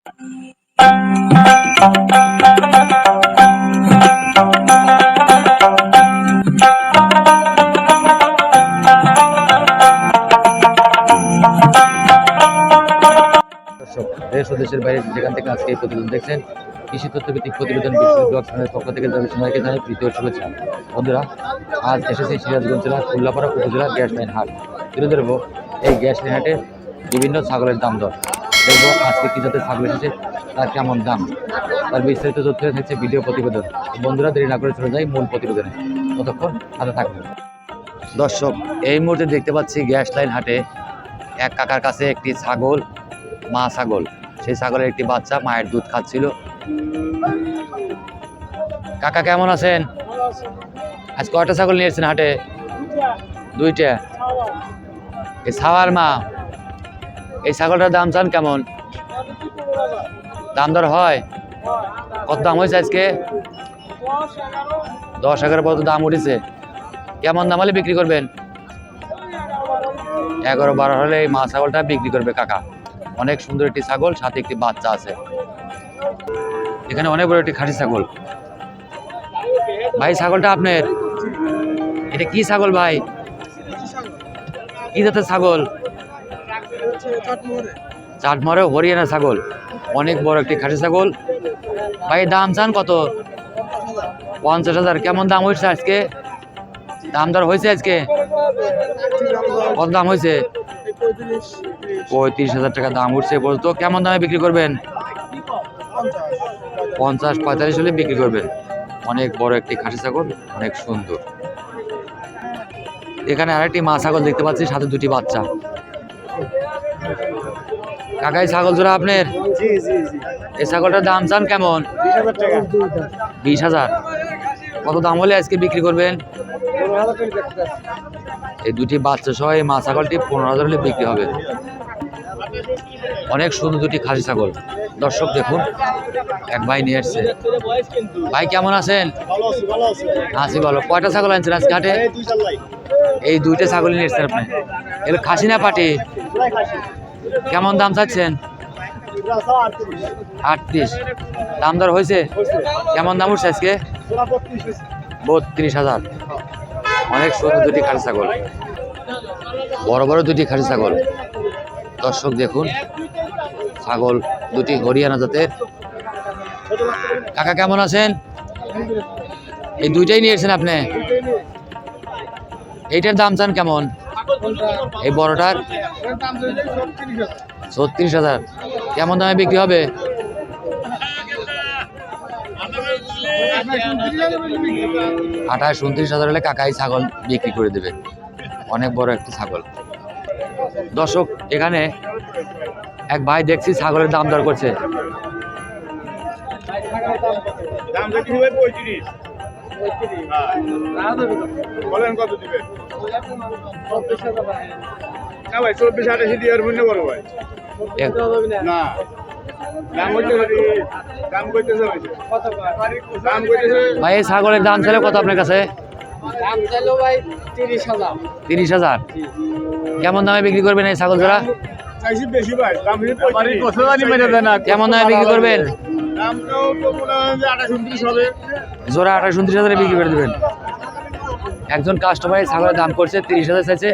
দেশ ও দেশের বাইরে যেখান থেকে আজকে এই প্রতিবেদন দেখছেন, কৃষি তথ্যভিত্তিক প্রতিবেদন বিশ্ব ব্লগ চ্যানেলের পক্ষ থেকে যাদের সবাইকে জানাই প্রীতি ও শুভেচ্ছা। বন্ধুরা, আজ এসেছি সিরাজগঞ্জ জেলার কুল্লাপাড়া উপজেলার গ্যাস লাইন হাট। তুলে ধরবো এই গ্যাস লাইন হাটে বিভিন্ন ছাগলের দাম দর। দেখবো আজকে কী জাতের ছাগল এসেছে, তার কেমন দাম, তার বিস্তারিত তথ্য থাকছে ভিডিও প্রতিবেদন। বন্ধুরা, দেরি না করে চলে যাই মূল প্রতিবেদনে, ততক্ষণ হাতে থাকবে। দর্শক, এই মুহূর্তে দেখতে পাচ্ছি গ্যাস লাইন হাটে এক কাকার কাছে একটি ছাগল, মা ছাগল। সেই ছাগলের একটি বাচ্চা মায়ের দুধ খাচ্ছিল। কাকা কেমন আছেন? আজ কয়টা ছাগল নিয়ে এসেছেন হাটে? দুইটা। এই ছাওয়ার মা, এই ছাগলটার দাম চান কেমন? দাম দর হয়? কত দাম হয়েছে আজকে? 10-11 পর্যন্ত দাম উঠেছে। কেমন দাম হলে বিক্রি করবেন? 11-12 হলে এই মা ছাগলটা বিক্রি করবে কাকা। অনেক সুন্দর একটি ছাগল, সাথে একটি বাচ্চা আছে। এখানে অনেক বড় একটি খাঁটি ছাগল। ভাই, ছাগলটা আপনার? এটা কি ছাগল ভাই? কি জাতের ছাগল? চাটমরে হরিয়ানা ছাগল। অনেক বড় একটি খাঁটি ছাগল। ভাই, দাম চান কত? 50,000। কেমন দাম হয়েছে আজকে? দাম দর হয়েছে আজকে? কত দাম হয়েছে? 35,000 টাকা দাম উঠছে পর্যন্ত। কেমন দামে বিক্রি করবেন? 50-45 হলে বিক্রি করবেন। অনেক বড় একটি খাসি ছাগল, অনেক সুন্দর। এখানে আরেকটি মা ছাগল দেখতে পাচ্ছি, সাথে দুটি বাচ্চা। কাকাই ছাগল জোড়া আপনার? এই ছাগলটার দাম চান কেমন? 20,000। কত দাম হলে আজকে বিক্রি করবেন? এই দুটি বাচ্চা সহ এই মা ছাগলটি 15,000 হলে বিক্রি হবে। অনেক সুন্দর দুটি খাসি ছাগল। দর্শক দেখুন, এক ভাই নিয়ে এসছে। ভাই কেমন আছেন? আছি ভালো। কয়টা ছাগল আনছেন আজকে হাটে? এই দুইটা ছাগল নিয়ে এসছেন আপনি? এগুলো খাসি না পাটি? কেমন দাম চাচ্ছেন? 38। দাম দর হয়েছে? কেমন দাম উঠছে আজকে? 32,000। অনেক সুন্দর দুটি খাসি ছাগল, বড় বড় দুটি খাসি ছাগল। দর্শক দেখুন, ছাগল দুটি হরিয়ানা জাতের। কাকা কেমন আছেন? এই দুইটাই নিয়ে এসেছেন আপনি? এইটার দাম চান কেমন? এই বড়টার 36,000। কেমন দামে বিক্রি হবে? 28-29,000 হলে কাকাই ছাগল বিক্রি করে দেবে। অনেক বড় একটি ছাগল। দর্শক, এখানে এক ভাই দেখছি ছাগলের দাম দর করছে। বলেন কত দিবেন? না ভাই, 24-28 দিয়ে আর মনে করো ভাই। না, ভাই, এই ছাগলের দাম ছিল কত আপনার কাছে? 30,000। কেমন দামে বিক্রি করবেন এই ছাগল জোড়া? কেমন দামে বিক্রি করবেন? জোড়া 28-29,000 বিক্রি করে দেবেন। একজন কাস্টমার ছাগলের দাম করছে 30,000 চাইছে,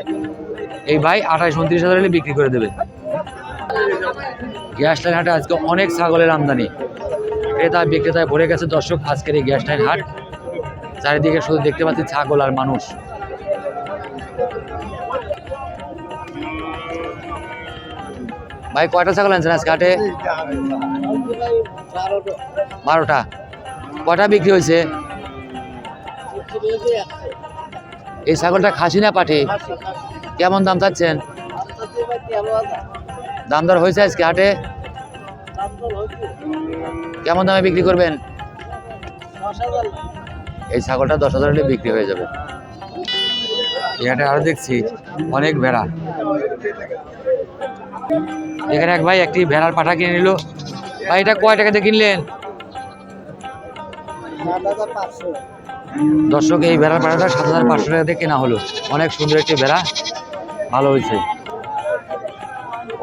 এই ভাই 28-29,000 হলে বিক্রি করে দেবে। গ্যাস লাইন হাটে আজকে অনেক ছাগলের আমদানি, ক্রেতা বিক্রেতায় ভরে গেছে। দর্শক, আজকের এই গ্যাস লাইন হাট চারিদিকে শুধু দেখতে পাচ্ছি ছাগল আর মানুষ। ভাই, কয়টা ছাগল আনছেন আজকে হাটে? 12টা। কয়টা বিক্রি হয়েছে? এই ছাগলটা খাসি না পাঠি? কেমন দাম চাচ্ছেন? দাম দর হয়েছে আজকে হাটে? কেমন দামে বিক্রি করবেন? এই ছাগলটা 10,000 হলে বিক্রি হয়ে যাবে। এই হাটে আরো দেখছি অনেক ভেড়া। এখানে এক ভাই একটি ভেড়ার পাঠা কিনে নিল। ভাই, এটা কয় টাকাতে কিনলেন? দর্শক, এই ভেড়ার পাঠাটা 7,500 টাকা দিয়ে কেনা হলো। অনেক সুন্দর একটি ভেড়া, ভালো হয়েছে।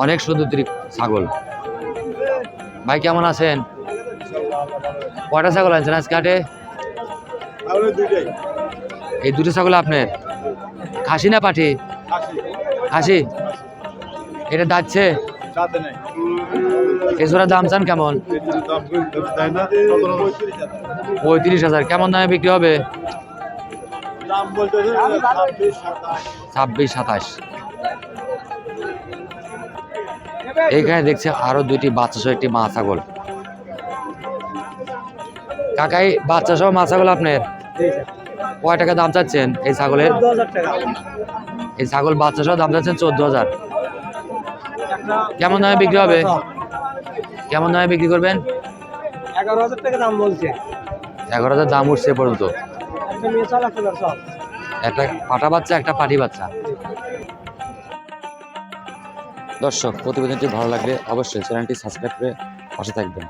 অনেক সুন্দর ছাগল। ভাই কেমন আছেন? কয়টা ছাগল আনছেন আজকে হাটে? তাহলে দুইটাই এই দুটো ছাগল আপনার? খাসি না পাঠি? খাসি। এটা দাচ্ছে? সাথে নাই এই জোড়া দাম চান কেমন? দাম দেয় না 35,000। কেমন দামে বিক্রি হবে? দাম বলতেছে 26-27। এইখানে দেখছে আরো দুইটি বাচ্চা সহ একটি মা ছাগল। কাকাই বাচ্চা সহ মা ছাগল আপনার? কয় টাকা দাম চাচ্ছেন এই ছাগলের? 14,000 টাকা। এই ছাগল বাচ্চা সহ দাম চাচ্ছেন 14,000। কেমন দামে বিক্রি হবে? কেমন দামে বিক্রি করবেন? 11,000 টাকা দাম বলছে। 11,000 দাম উঠছে এ পর্যন্ত। একটা মেয়ে চাল একটা সব। একটা পাঠা বাচ্চা, একটা পাঠি বাচ্চা। দর্শক, প্রতিবেদনটি ভালো লাগলে অবশ্যই চ্যানেলটি সাবস্ক্রাইব করে পাশে থাকবেন।